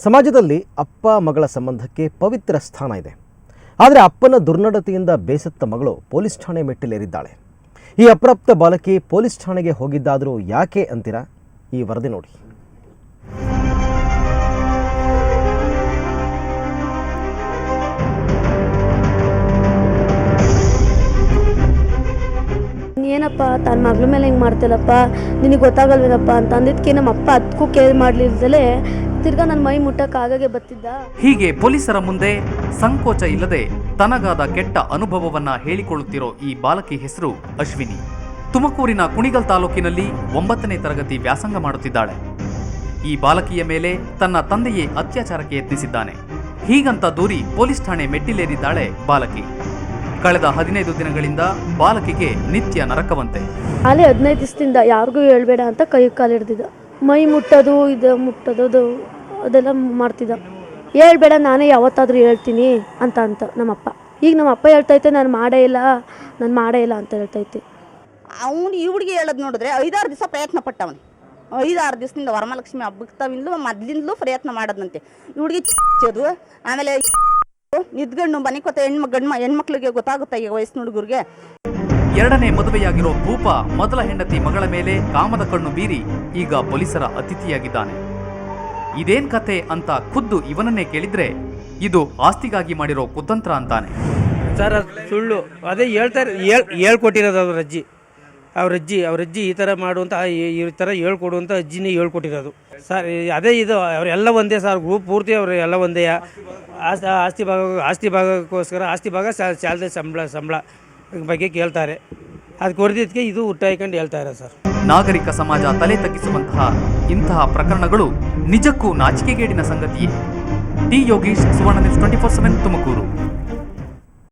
ಸಮಾಜದಲ್ಲಿ ಅಪ್ಪ ಮಗಳ ಸಂಬಂಧಕ್ಕೆ ಪವಿತ್ರ ಸ್ಥಾನ ಇದೆ. ಆದರೆ ಅಪ್ಪನ ದುರ್ನಡತೆಯಿಂದ ಬೇಸತ್ತ ಮಗಳು ಪೊಲೀಸ್ ಠಾಣೆ ಮೆಟ್ಟಿಲೇರಿದ್ದಾಳೆ. ಈ ಅಪ್ರಾಪ್ತ ಬಾಲಕಿ ಪೊಲೀಸ್ ಠಾಣೆಗೆ ಹೋಗಿದ್ದಾದರೂ ಯಾಕೆ ಅಂತೀರಾ? ಈ ವರದಿ ನೋಡಿ. ಏನಪ್ಪ ತನ್ನ ಮಗಳ ಮೇಲೆ ಹಿಂಗೆ ಮಾಡ್ತಿಲ್ಲಪ್ಪ, ನಿನಗೆ ಗೊತ್ತಾಗಲ್ವೇನಪ್ಪ ಅಂತ ಅಂದಿದ್ದಕ್ಕೆ ನಮ್ಮ ಅಪ್ಪ ಅದಕ್ಕೂ ಕೇರ್ ಮಾಡಲಿಲ್ದಲೇ ತಿರ್ಗಾ ನನ್ನ ಮೈ ಮುಟ್ಟಕ್ಕಾಗೇ ಬತ್ತಿದ್ದ. ಹೀಗೆ ಪೊಲೀಸರ ಮುಂದೆ ಸಂಕೋಚ ಇಲ್ಲದೆ ತನಗಾದ ಕೆಟ್ಟ ಅನುಭವವನ್ನ ಹೇಳಿಕೊಳ್ಳುತ್ತಿರೋ ಈ ಬಾಲಕಿ ಹೆಸರು ಅಶ್ವಿನಿ. ತುಮಕೂರಿನ ಕುಣಿಗಲ್ ತಾಲೂಕಿನಲ್ಲಿ 9ನೇ ತರಗತಿ ವ್ಯಾಸಂಗ ಮಾಡುತ್ತಿದ್ದಾಳೆ. ಈ ಬಾಲಕಿಯ ಮೇಲೆ ತನ್ನ ತಂದೆಯೇ ಅತ್ಯಾಚಾರಕ್ಕೆ ಯತ್ನಿಸಿದ್ದಾನೆ. ಹೀಗಂತ ದೂರಿ ಪೊಲೀಸ್ ಠಾಣೆ ಮೆಟ್ಟಿಲೇರಿದ್ದಾಳೆ ಬಾಲಕಿ. ಕಳೆದ 15 ದಿನಗಳಿಂದ ಬಾಲಕಿಗೆ ನಿತ್ಯ ನರಕವಂತೆ. ಅಲ್ಲೇ 15 ದಿವಸದಿಂದ ಯಾರಿಗೂ ಹೇಳ್ಬೇಡ ಅಂತ ಕೈ ಕಾಲು ಹಿಡ್ದಿದ್ದ. ಮೈ ಮುಟ್ಟೋದು, ಇದು ಮುಟ್ಟೋದು ಅದೆಲ್ಲ ಮಾಡ್ತಿದ್ದ. ಹೇಳ್ಬೇಡ, ನಾನೇ ಯಾವತ್ತಾದರೂ ಹೇಳ್ತೀನಿ ಅಂತ ನಮ್ಮಪ್ಪ. ಈಗ ನಮ್ಮಪ್ಪ ಹೇಳ್ತೈತೆ ನಾನು ಮಾಡೇ ಇಲ್ಲ ಅಂತ ಹೇಳ್ತೈತೆ. ಅವನು ಈ ಹುಡುಗಿ ಹೇಳೋದು ನೋಡಿದ್ರೆ 5-6 ದಿವಸ ಪ್ರಯತ್ನ ಪಟ್ಟವನು. 5-6 ದಿವಸದಿಂದ ವರಮಹಾಲಕ್ಷ್ಮಿ ಹಬ್ಬಕ್ತಾವಿಂದಲೂ ಮೊದಲಿಂದಲೂ ಪ್ರಯತ್ನ ಮಾಡೋದಂತೆ. ಈ ಹುಡುಗಿ ಚದು ಆಮೇಲೆ ನಿದ್ಗಣ್ಣು ಮನೆಕೊತ್ತ ಹೆಣ್ಮಕ್ಳಿಗೆ ಗೊತ್ತಾಗುತ್ತೆ ಈಗ ವಯಸ್ಸಿನ ಹುಡುಗರಿಗೆ. 2ನೇ ಮದುವೆಯಾಗಿರೋ ಭೂಪ ಮೊದಲ ಹೆಂಡತಿ ಮಗಳ ಮೇಲೆ ಕಾಮದ ಕಣ್ಣು ಬೀರಿ ಈಗ ಪೊಲೀಸರ ಅತಿಥಿಯಾಗಿದ್ದಾನೆ. ಇದೇನ್ ಕತೆ ಅಂತ ಖುದ್ದು ಇವನನ್ನೇ ಕೇಳಿದ್ರೆ ಇದು ಆಸ್ತಿಗಾಗಿ ಮಾಡಿರೋ ಕುತಂತ್ರ ಅಂತಾನೆ. ಸರ್ ಸುಳ್ಳು, ಅದೇ ಹೇಳ್ಕೊಟ್ಟಿರೋದು ಅವ್ರ ಅಜ್ಜಿ ಈ ಥರ ಮಾಡುವಂತ ಈ ಥರ ಹೇಳ್ಕೊಡುವಂಥ ಅಜ್ಜಿನೇ ಹೇಳ್ಕೊಟ್ಟಿರೋದು ಸರ್. ಅದೇ ಇದು ಅವರೆಲ್ಲ ಒಂದೇ ಸರ್, ಗ್ರೂಪ್ ಪೂರ್ತಿ ಅವರು ಎಲ್ಲ ಒಂದೇ. ಆಸ್ತಿ ಭಾಗಕ್ಕೋಸ್ಕರ ಆಸ್ತಿ ಭಾಗ ಚಾಲದೆ ಸಂಬಳ ಬಗ್ಗೆ ಕೇಳ್ತಾರೆ. ಅದು ಕೊಡ್ದಿದ್ದಕ್ಕೆ ಇದು ಹುಟ್ಟಾಯ್ಕೊಂಡು ಹೇಳ್ತಾರೆ ಸರ್. ನಾಗರಿಕ ಸಮಾಜ ತಲೆ ತಗ್ಗಿಸುವಂತಹ ಇಂತಹ ಪ್ರಕರಣಗಳು ನಿಜಕ್ಕೂ ನಾಚಿಕೆಗೇಡಿನ ಸಂಗತಿಯೇ. ಟಿ ಯೋಗೀಶ್, ಸುವರ್ಣ ನ್ಯೂಸ್ 24/7 ತುಮಕೂರು.